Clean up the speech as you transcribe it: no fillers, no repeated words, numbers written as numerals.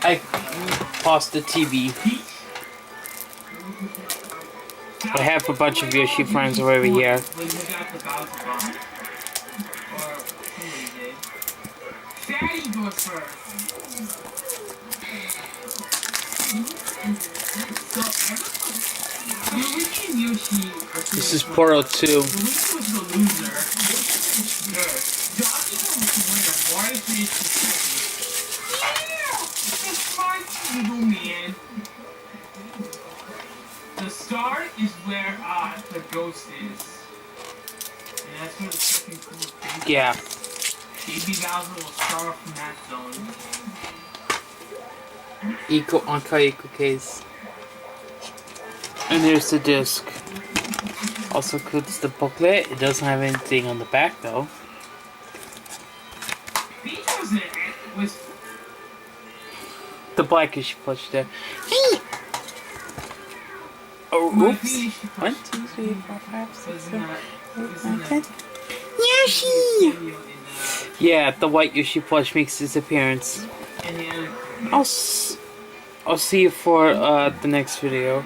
I paused the TV. I have a bunch of Yoshi friends over here. This is Portal 2. The star is where the ghost is. And that's where the freaking cool thing is. Yeah. Baby Bowser will start off from that zone. Eco Eco case. And here's the disc. Also includes the booklet. It doesn't have anything on the back though. Was the blackish plush there. Hey! Oh, oops. 1, 2, 3, 4, 5, 6, 7, 8, 9, 10. Yoshi! Yeah, the White Yoshi plush makes his appearance. I'll see you for the next video.